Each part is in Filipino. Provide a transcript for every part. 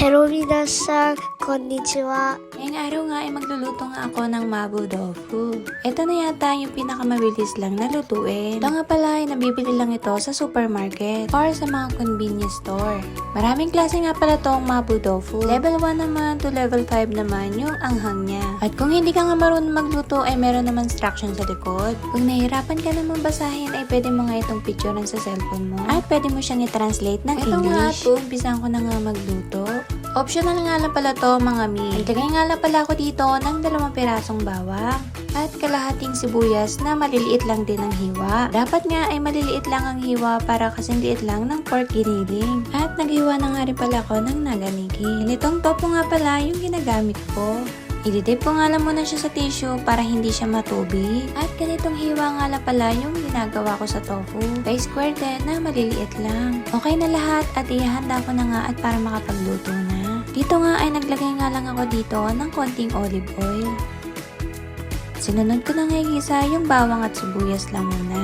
Hello minasan, konnichiwa. Ngayong araw nga ay magluluto nga ako ng mabu tofu. Ito na yata yung pinakamabilis lang na lutuin. Ito nga pala ay nabibili lang ito sa supermarket or sa mga convenience store. Maraming klase nga pala tong mabu tofu. Level 1 naman to level 5 naman yung anghang niya. At kung hindi ka nga marunong magluto ay meron naman instruction sa likod. Kung nahihirapan ka naman basahin ay pwede mo nga itong picturean sa cellphone mo. At pwede mo siyang i-translate ng English. Ito nga at umpisahan ko na nga magluto. Optional nga lang pala to mga mi. Naglagay nga lang pala ako dito ng 2 pirasong bawang at kalahating sibuyas na maliliit lang din ang hiwa. Dapat nga ay maliliit lang ang hiwa para kasing liit lang ng pork giniling. At naghiwa na nga rin pala ako ng naganigi. Nitong tofu nga pala yung ginagamit ko. I-dip ko nga lang muna siya sa tissue para hindi siya matubig. At ganitong hiwa nga lang pala yung ginagawa ko sa tofu. Kay square din na maliliit lang. Okay na lahat at ihahanda ko na nga at para makapagluto na. Dito nga ay naglagay nga lang ako dito ng konting olive oil. Sinunod ko na nga igisa yung bawang at sibuyas lang muna.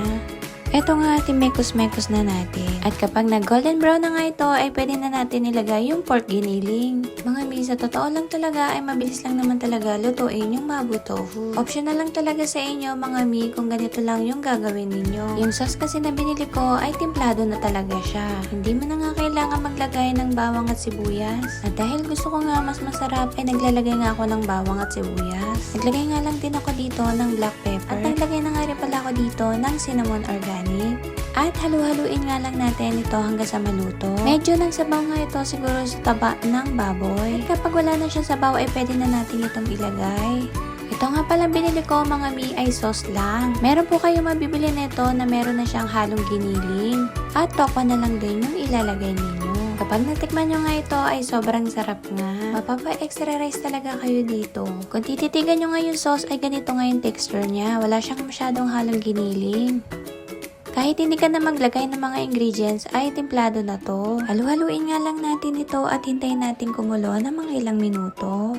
Eto nga, timekos-mekos na natin. At kapag nag-golden brown na nga ito, ay pwede na natin ilagay yung pork giniling. Mga mi, sa totoo lang talaga, ay mabilis lang naman talaga lutuin yung mabu tofu. Optional lang talaga sa inyo, mga mi, kung ganito lang yung gagawin ninyo. Yung sauce kasi na binili ko, ay timplado na talaga siya. Hindi mo na nga kailangan maglagay ng bawang at sibuyas. At dahil gusto ko nga mas masarap, ay naglalagay nga ako ng bawang at sibuyas. Naglagay nga lang din ako dito ng black pepper. At naglagay na nga rin pala ako dito ng cinnamon organic. At halu-haluin nga lang natin ito hanggang sa maluto. Medyo nagsabaw nga ito siguro sa taba ng baboy. At kapag wala na siya sabaw ay pwede na natin itong ilagay. Ito nga pala binili ko mga mi ay sauce lang. Meron po kayo mabibili nito na meron na siyang halong giniling. At tofa na lang din yung ilalagay ninyo. Kapag natikman nyo nga ito ay sobrang sarap nga. Mapapa-extra rice talaga kayo dito. Kung tititigan nyo nga yung sauce ay ganito nga yung texture niya. Wala siyang masyadong halong giniling. Kahit hindi ka na maglagay ng mga ingredients ay templado na to. Halu-haluin nga lang natin ito at hintayin natin kumulo ng mga ilang minuto.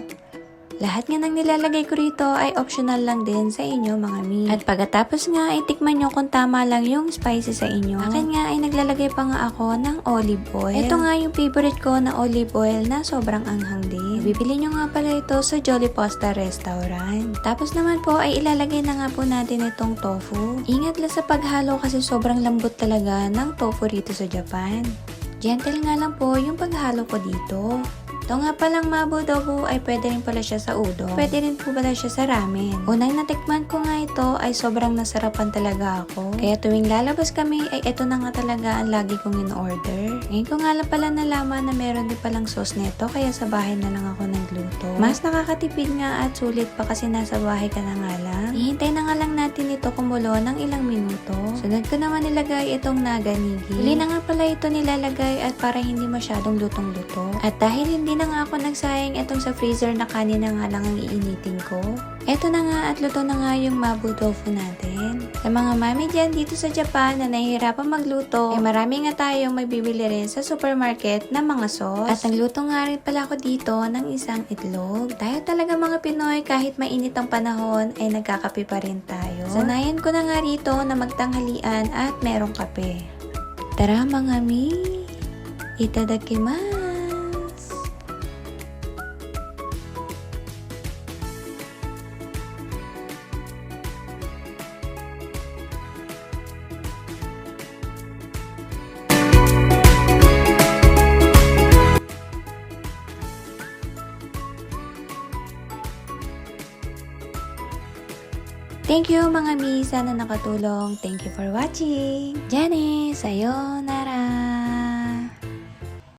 Lahat nga ng nilalagay ko rito ay optional lang din sa inyo mga mi. At pagkatapos nga ay tikman nyo kung tama lang yung spices sa inyo. Akin nga ay naglalagay pa nga ako ng olive oil. Ito nga yung favorite ko na olive oil na sobrang anghang din. Bibili nyo nga pala ito sa Jolly Pasta Restaurant. Tapos naman po ay ilalagay na nga po natin itong tofu. Ingat lang sa paghalo kasi sobrang lambot talaga ng tofu rito sa Japan. Gentle nga lang po yung paghalo ko dito. Ito nga palang mabu tofu ay pwede rin pala siya sa udon. Pwede rin po pala siya sa ramen. Unang natikman ko nga ito ay sobrang nasarapan talaga ako. Kaya tuwing lalabas kami ay ito na nga talaga ang lagi kong in-order. Ngayon ko nga lang pala nalaman na meron din palang sauce nito kaya sa bahay na lang ako nagluto. Mas nakakatipid nga at sulit pa kasi nasa bahay ka na nga lang. Ihintay na nga lang natin ito kumulo ng ilang minuto. Sunod ko naman nilagay itong naganigi. Huli na nga pala ito nilalagay at para hindi masyadong lutong-luto. At dahil hindi na nga ako nagsayang itong sa freezer na kanina nga lang ang iinitin ko. Eto na nga at luto na nga yung mabu tofu natin. Sa mga mami dyan dito sa Japan na nahihirapan magluto, ay marami nga tayong magbibili rin sa supermarket ng mga sauce. At nagluto nga rin pala ako dito ng isang itlog. Tayo talaga mga Pinoy kahit mainit ang panahon ay nagkakape pa rin tayo. Sanayan ko na nga rito na magtanghalian at merong kape. Tara mga mi, itadakimasu! Thank you mga mi, sana nakatulong. Thank you for watching. Janice, sayonara.